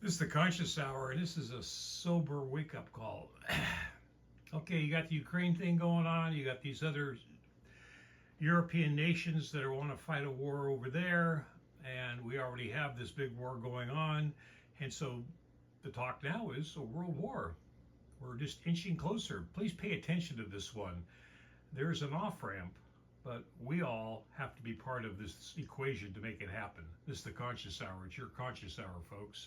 This is the Conscious Hour, and this is a sober wake-up call. Okay, you got the Ukraine thing going on. You got these other European nations that want to fight a war over there, and we already have this big war going on. And so the talk now is a world war. We're just inching closer. Please pay attention to this one. There's an off-ramp, but we all have to be part of this equation to make it happen. This is the Conscious Hour. It's your Conscious Hour, folks.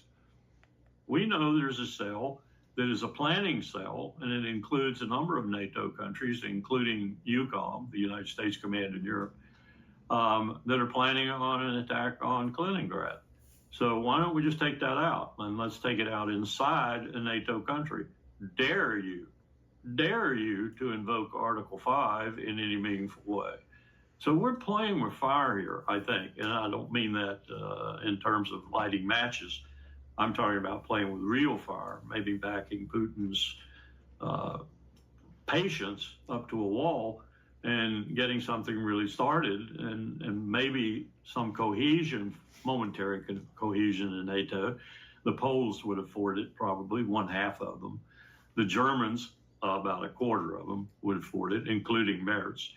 We know there's a cell that is a planning cell, and it includes a number of NATO countries, including EUCOM, the United States Command in Europe, that are planning on an attack on Kaliningrad. So why don't we just take that out, and let's take it out inside a NATO country? Dare you to invoke Article 5 in any meaningful way. So we're playing with fire here, I think, and I don't mean that in terms of lighting matches. I'm talking about playing with real fire, maybe backing Putin's patience up to a wall and getting something really started, and maybe some cohesion, momentary cohesion in NATO. The Poles would afford it, probably one half of them. The Germans, about a quarter of them, would afford it, including Merz.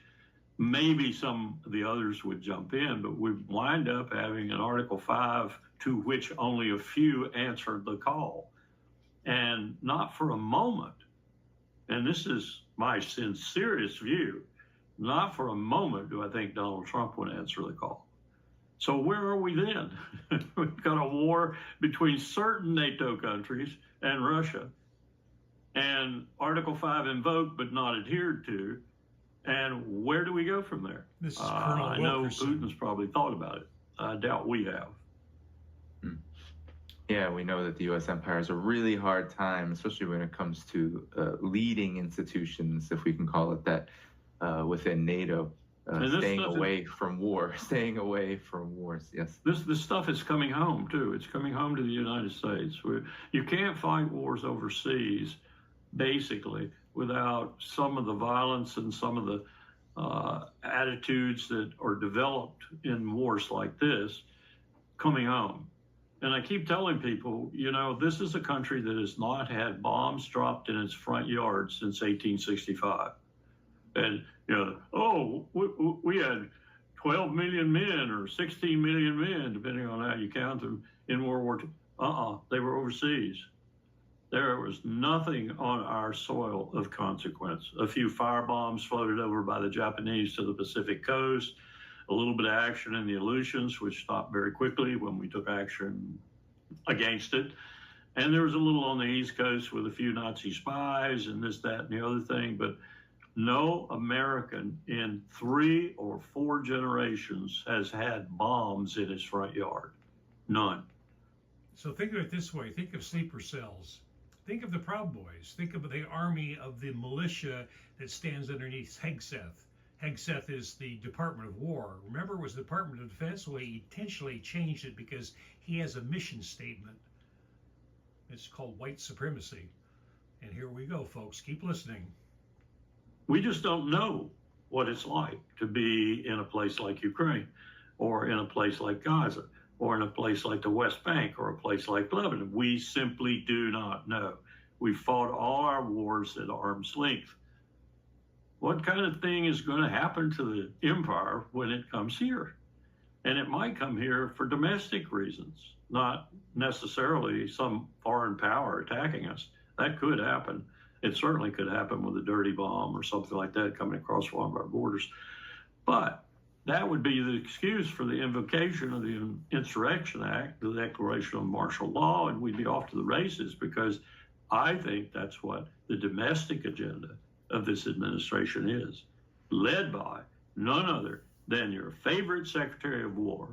Maybe some of the others would jump in, but we'd wind up having an Article 5 to which only a few answered the call. And not for a moment, and this is my sincerest view, not for a moment do I think Donald Trump would answer the call. So where are we then? We've got a war between certain NATO countries and Russia, and Article 5 invoked but not adhered to. And where do we go from there? This is Colonel I know Putin's probably thought about it. I doubt we have. Yeah, we know that the U.S. empire has a really hard time, especially when it comes to leading institutions, if we can call it that, within NATO, staying away from war, staying away from wars. Yes. This stuff is coming home, too. It's coming home to the United States. You can't fight wars overseas, basically, without some of the violence and some of the attitudes that are developed in wars like this coming home. And I keep telling people, this is a country that has not had bombs dropped in its front yard since 1865. And, we had 12 million men or 16 million men, depending on how you count them, in World War II. They were overseas. There was nothing on our soil of consequence. A few firebombs floated over by the Japanese to the Pacific coast, a little bit of action in the Aleutians, which stopped very quickly when we took action against it. And there was a little on the East Coast with a few Nazi spies and this, that, and the other thing. But no American in 3 or 4 generations has had bombs in his front yard. None. So think of it this way. Think of sleeper cells. Think of the Proud Boys. Think of the army of the militia that stands underneath Hegseth. Hegseth is the Department of War. Remember, it was the Department of Defense, so he intentionally changed it because he has a mission statement. It's called white supremacy. And here we go, folks. Keep listening. We just don't know what it's like to be in a place like Ukraine, or in a place like Gaza, or in a place like the West Bank, or a place like Lebanon. We simply do not know. We fought all our wars at arm's length. What kind of thing is going to happen to the empire when it comes here? And it might come here for domestic reasons, not necessarily some foreign power attacking us. That could happen. It certainly could happen with a dirty bomb or something like that coming across one of our borders. But that would be the excuse for the invocation of the Insurrection Act, the declaration of martial law, and we'd be off to the races, because I think that's what the domestic agenda of this administration is, led by none other than your favorite Secretary of War,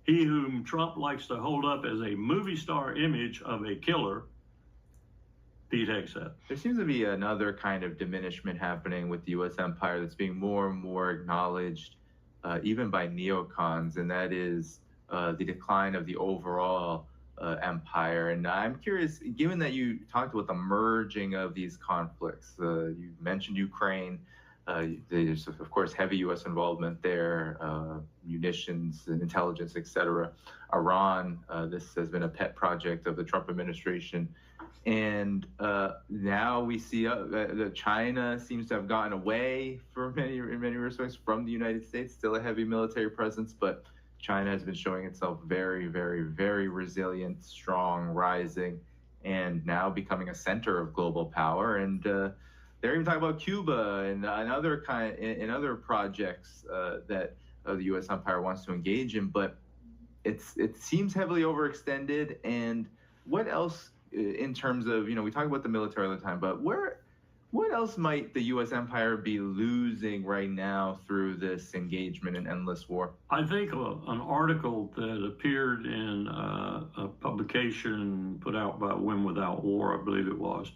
he whom Trump likes to hold up as a movie star image of a killer, Pete Hegseth. There seems to be another kind of diminishment happening with the U.S. empire that's being more and more acknowledged, even by neocons, and that is the decline of the overall empire. And I'm curious, given that you talked about the merging of these conflicts, you mentioned Ukraine, There's, of course, heavy U.S. involvement there, munitions and intelligence, etc. Iran, this has been a pet project of the Trump administration. And now we see that China seems to have gotten away in many respects from the United States, still a heavy military presence, but China has been showing itself very, very, very resilient, strong, rising, and now becoming a center of global power. And they're even talking about Cuba and other projects that the U.S. empire wants to engage in, but it seems heavily overextended. And what else, in terms of, we talk about the military all the time, but what else might the U.S. empire be losing right now through this engagement in endless war? I think an article that appeared in a publication put out by Win Without War, I believe it was.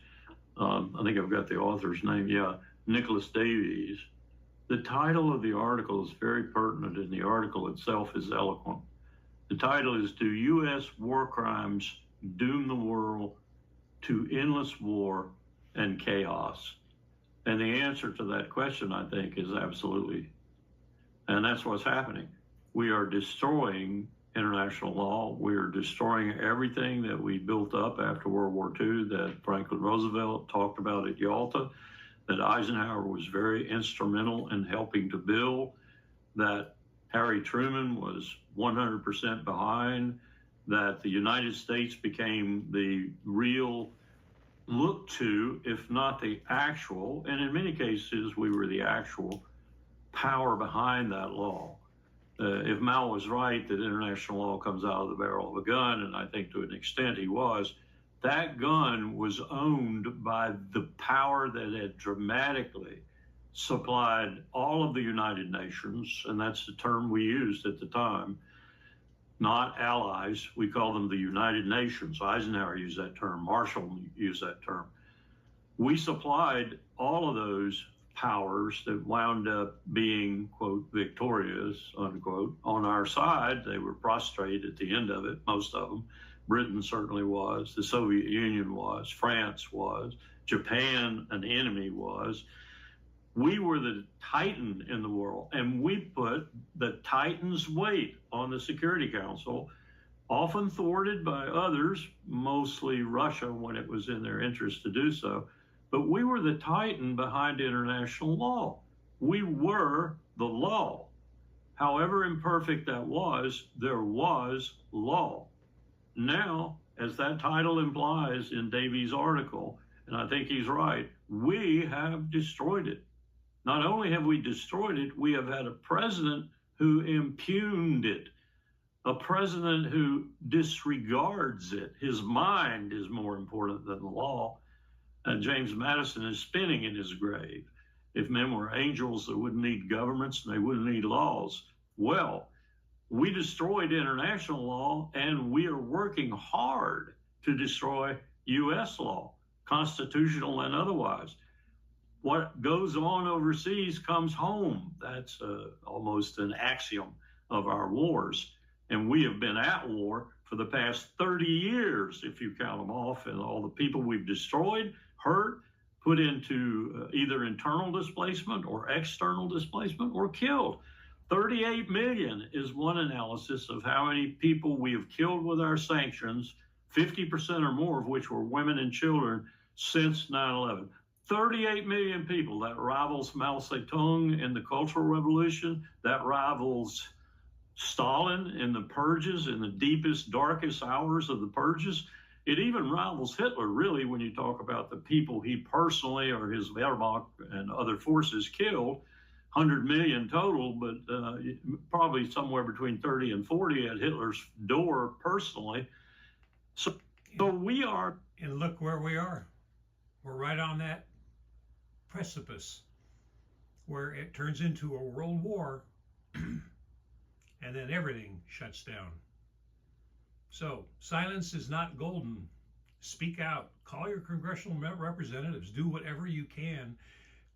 I think I've got the author's name. Yeah, Nicholas Davies. The title of the article is very pertinent, and the article itself is eloquent. The title is, "Do U.S. War Crimes Doom the World to Endless War and Chaos?" And the answer to that question, I think, is absolutely. And that's what's happening. We are destroying international law. We are destroying everything that we built up after World War II, that Franklin Roosevelt talked about at Yalta, that Eisenhower was very instrumental in helping to build, that Harry Truman was 100% behind, that the United States became the real look to, if not the actual, and in many cases we were the actual power behind that law. If Mao was right that international law comes out of the barrel of a gun, and I think to an extent he was, that gun was owned by the power that had dramatically supplied all of the United Nations, and that's the term we used at the time, not allies. We call them the United Nations. Eisenhower used that term. Marshall used that term. We supplied all of those powers that wound up being, quote, victorious, unquote, on our side. They were prostrate at the end of it, most of them. Britain certainly was. The Soviet Union was. France was. Japan, an enemy, was. We were the titan in the world, and we put the titan's weight on the Security Council, often thwarted by others, mostly Russia when it was in their interest to do so. But we were the titan behind international law. We were the law. However imperfect that was, there was law. Now, as that title implies in Davies' article, and I think he's right, we have destroyed it. Not only have we destroyed it, we have had a president who impugned it, a president who disregards it. His mind is more important than the law. And James Madison is spinning in his grave. If men were angels, they wouldn't need governments and they wouldn't need laws. Well, we destroyed international law, and we are working hard to destroy U.S. law, constitutional and otherwise. What goes on overseas comes home. That's almost an axiom of our wars. And we have been at war for the past 30 years, if you count them off, and all the people we've destroyed, hurt, put into either internal displacement or external displacement, or killed. 38 million is one analysis of how many people we have killed with our sanctions, 50% or more of which were women and children, since 9/11. 38 million people. That rivals Mao Zedong in the Cultural Revolution. That rivals Stalin in the purges, in the deepest, darkest hours of the purges. It even rivals Hitler, really, when you talk about the people he personally or his Wehrmacht and other forces killed. 100 million total, but probably somewhere between 30 and 40 at Hitler's door personally. So we are. And look where we are. We're right on that precipice where it turns into a world war and then everything shuts down. So silence is not golden. Speak out. Call your congressional representatives. Do whatever you can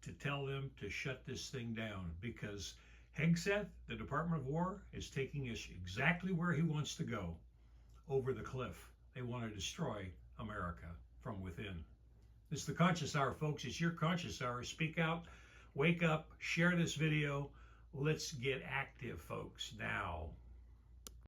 to tell them to shut this thing down, because Hegseth, the Department of War, is taking us exactly where he wants to go, over the cliff. They want to destroy America from within. It's the Conscious Hour, folks. It's your Conscious Hour. Speak out. Wake up, share this video. Let's get active, folks, now.